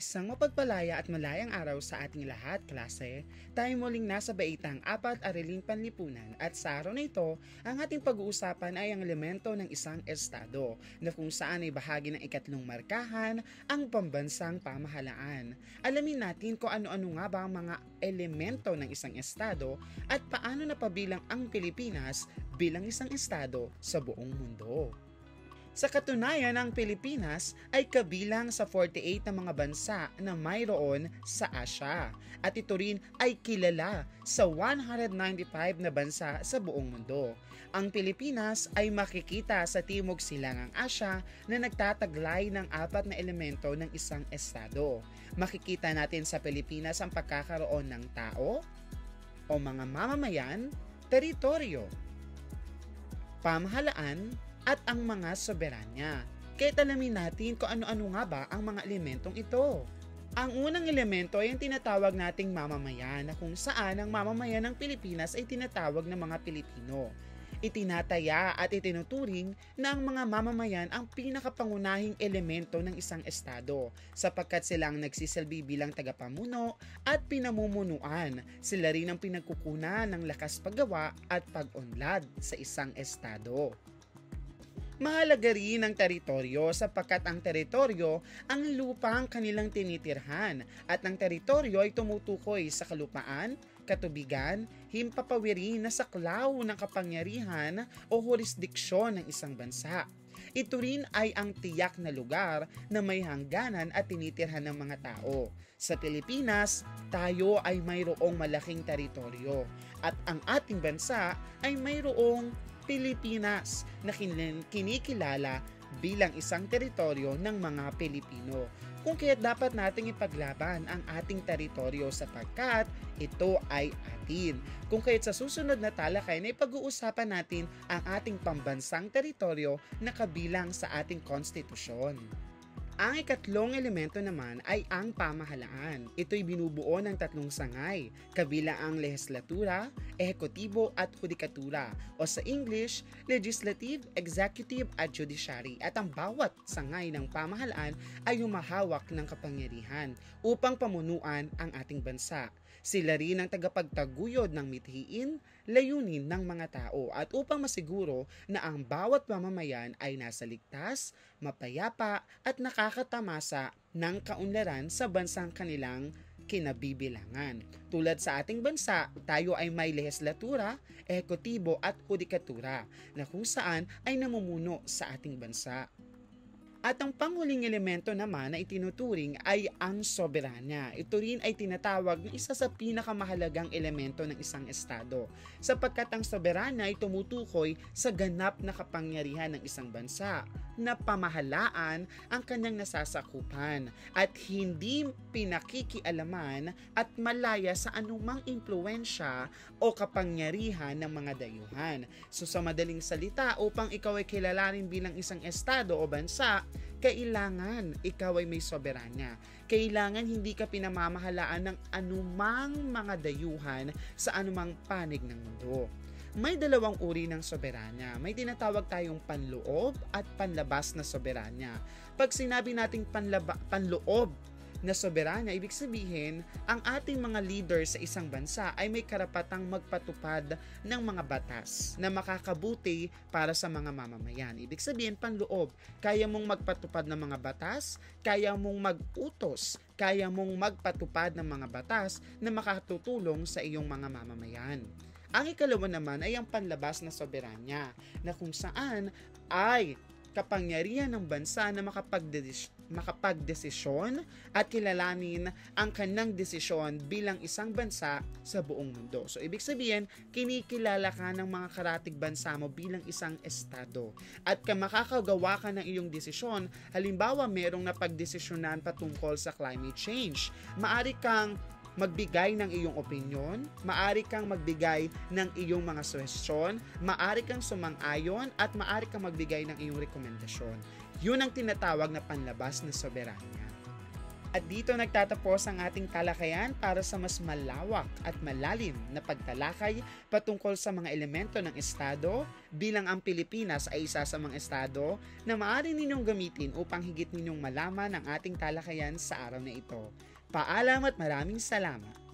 Isang mapagpalaya at malayang araw sa ating lahat, klase. Tayo muling nasa baitang apat ariling panlipunan at sa araw na ito, ang ating pag-uusapan ay ang elemento ng isang estado na kung saan ay bahagi ng ikatlong markahan ang pambansang pamahalaan. Alamin natin kung ano-ano nga ba ang mga elemento ng isang estado at paano napabilang ang Pilipinas bilang isang estado sa buong mundo. Sa katunayan, ang Pilipinas ay kabilang sa 48 na mga bansa na mayroon sa Asya at ito rin ay kilala sa 195 na bansa sa buong mundo. Ang Pilipinas ay makikita sa Timog Silangang Asya na nagtataglay ng apat na elemento ng isang estado. Makikita natin sa Pilipinas ang pagkakaroon ng tao o mga mamamayan, teritoryo, pamahalaan, at ang mga soberanya. Kaya't alamin natin kung ano-ano nga ba ang mga elementong ito. Ang unang elemento ay ang tinatawag nating mamamayan na kung saan ang mamamayan ng Pilipinas ay tinatawag na mga Pilipino. Itinataya at itinuturing na ang mga mamamayan ang pinakapangunahing elemento ng isang estado sapagkat silang nagsisilbi bilang tagapamuno at pinamumunuan. Sila rin ang pinagkukunan ng lakas paggawa at pag-unlad sa isang estado. Mahalaga rin ang teritoryo sapagkat ang teritoryo ang lupang kanilang tinitirhan at ang teritoryo ay tumutukoy sa kalupaan, katubigan, himpapawirin na saklaw ng kapangyarihan o jurisdiksyon ng isang bansa. Ito rin ay ang tiyak na lugar na may hangganan at tinitirhan ng mga tao. Sa Pilipinas, tayo ay mayroong malaking teritoryo at ang ating bansa ay mayroong Pilipinas na kinikilala bilang isang teritoryo ng mga Pilipino. Kung kaya't dapat nating ipaglaban ang ating teritoryo sapagkat ito ay atin. Kung kaya't sa susunod na talakayan ay pag-uusapan natin ang ating pambansang teritoryo na kabilang sa ating konstitusyon. Ang ikatlong elemento naman ay ang pamahalaan. Ito'y binubuo ng tatlong sangay, kabilang ang lehislatura, ehekutibo at hudikatura o sa English, legislative, executive at judiciary at ang bawat sangay ng pamahalaan ay humahawak ng kapangyarihan upang pamunuan ang ating bansa. Sila rin ang tagapagtaguyod ng mithiin, layunin ng mga tao at upang masiguro na ang bawat mamamayan ay nasa ligtas, mapayapa at nakakatamasa ng kaunlaran sa bansang kanilang kinabibilangan. Tulad sa ating bansa, tayo ay may lehislatura, ehekutibo at hudikatura na kung saan ay namumuno sa ating bansa. At ang panghuling elemento naman na itinuturing ay ang soberanya. Ito rin ay tinatawag na isa sa pinakamahalagang elemento ng isang estado sapagkat ang soberanya ay tumutukoy sa ganap na kapangyarihan ng isang bansa na pamahalaan ang kanyang nasasakupan at hindi pinakikialaman at malaya sa anumang impluensya o kapangyarihan ng mga dayuhan. So sa madaling salita, upang ikaw ay kilalanin bilang isang estado o bansa, kailangan ikaw ay may soberanya. Kailangan hindi ka pinamamahalaan ng anumang mga dayuhan sa anumang panig ng mundo. May dalawang uri ng soberanya. May tinatawag tayong panloob at panlabas na soberanya. Pag sinabi nating panloob na soberanya, ibig sabihin, ang ating mga leader sa isang bansa ay may karapatang magpatupad ng mga batas na makakabuti para sa mga mamamayan. Ibig sabihin, panloob, kaya mong magpatupad ng mga batas, kaya mong mag-utos, kaya mong magpatupad ng mga batas na makatutulong sa iyong mga mamamayan. Ang ikalawa naman ay ang panlabas na soberanya na kung saan ay kapangyarihan ng bansa na makapagdesisyon at kilalanin ang kanyang desisyon bilang isang bansa sa buong mundo. So, ibig sabihin, kinikilala ka ng mga karatig bansa mo bilang isang estado. At makakagawa ka ng iyong desisyon, halimbawa, merong napagdesisyonan patungkol sa climate change. Maari kang magbigay ng iyong opinyon, maari kang magbigay ng iyong mga suhestyon, maari kang sumang-ayon at maari kang magbigay ng iyong rekomendasyon. Yun ang tinatawag na panlabas na soberanya. At dito nagtatapos ang ating talakayan para sa mas malawak at malalim na pagtalakay patungkol sa mga elemento ng estado, bilang ang Pilipinas ay isa sa mga estado na maaari ninyong gamitin upang higit ninyong malaman ang ating talakayan sa araw na ito. Paalam at maraming salamat!